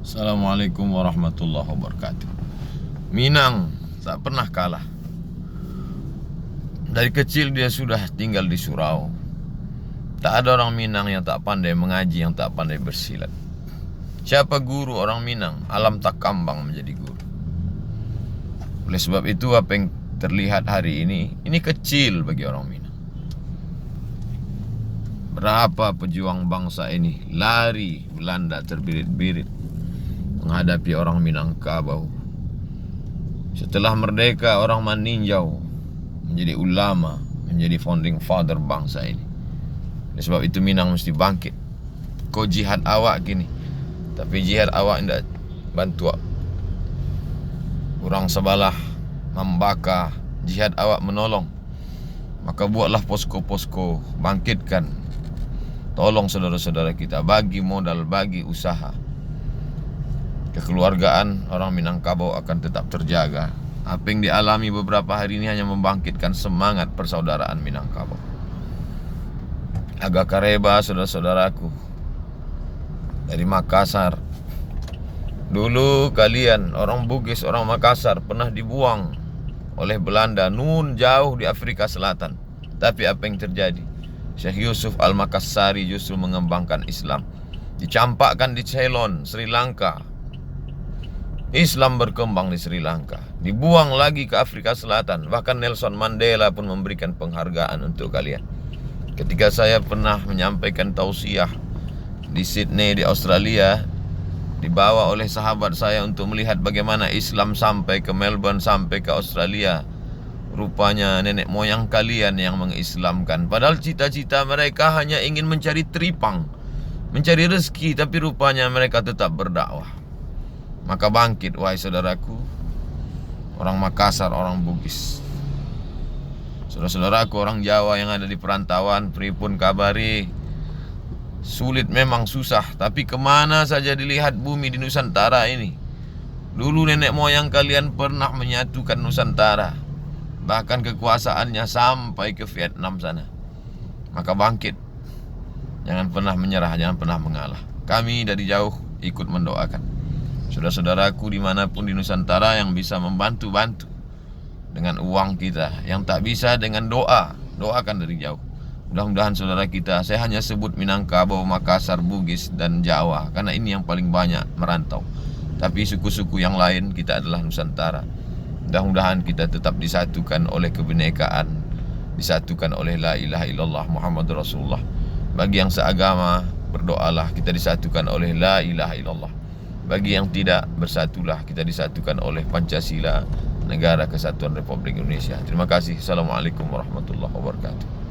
Assalamualaikum warahmatullahi wabarakatuh. Minang tak pernah kalah. Dari kecil dia sudah tinggal di surau. Tak ada orang Minang yang tak pandai mengaji, yang tak pandai bersilat. Siapa guru orang Minang? Alam tak kambang menjadi guru. Oleh sebab itu apa yang terlihat hari ini kecil bagi orang Minang. Berapa pejuang bangsa ini lari Belanda terbirit-birit menghadapi orang Minangkabau. Setelah merdeka, orang meninjau menjadi ulama, menjadi founding father bangsa ini. Oleh sebab itu Minang mesti bangkit. Kau jihad awak gini, tapi jihad awak tidak bantu orang sebelah membakar, jihad awak menolong. Maka buatlah posko-posko, bangkitkan, tolong saudara-saudara kita, bagi modal, bagi usaha. Kekeluargaan orang Minangkabau akan tetap terjaga. Apa yang dialami beberapa hari ini hanya membangkitkan semangat persaudaraan Minangkabau. Agak kareba saudara-saudaraku dari Makassar. Dulu kalian orang Bugis, orang Makassar pernah dibuang oleh Belanda nun jauh di Afrika Selatan. Tapi apa yang terjadi? Syekh Yusuf Al-Makassari justru mengembangkan Islam. Dicampakkan di Ceylon, Sri Lanka. Islam berkembang di Sri Lanka. Dibuang lagi ke Afrika Selatan. Bahkan Nelson Mandela pun memberikan penghargaan untuk kalian. Ketika saya pernah menyampaikan tausiah di Sydney di Australia, dibawa oleh sahabat saya untuk melihat bagaimana Islam sampai ke Melbourne, sampai ke Australia. Rupanya nenek moyang kalian yang mengislamkan. Padahal cita-cita mereka hanya ingin mencari tripang, mencari rezeki, tapi rupanya mereka tetap berdakwah. Maka bangkit wahai saudaraku, orang Makassar, orang Bugis, saudara-saudaraku orang Jawa yang ada di perantauan, pripun kabari? Sulit memang, susah, tapi kemana saja dilihat bumi di Nusantara ini. Dulu nenek moyang kalian pernah menyatukan Nusantara, bahkan kekuasaannya sampai ke Vietnam sana. Maka bangkit, jangan pernah menyerah, jangan pernah mengalah. Kami dari jauh ikut mendoakan saudara-saudaraku dimanapun di Nusantara yang bisa membantu-bantu dengan uang kita, yang tak bisa dengan doa, doakan dari jauh. Mudah-mudahan saudara kita, saya hanya sebut Minangkabau, Makassar, Bugis, dan Jawa karena ini yang paling banyak merantau. Tapi suku-suku yang lain kita adalah Nusantara. Mudah-mudahan kita tetap disatukan oleh kebinekaan, disatukan oleh la ilaha illallah Muhammadur Rasulullah. Bagi yang seagama, berdoalah kita disatukan oleh la ilaha illallah. Bagi yang tidak, bersatulah kita disatukan oleh Pancasila, Negara Kesatuan Republik Indonesia. Terima kasih. Assalamualaikum warahmatullahi wabarakatuh.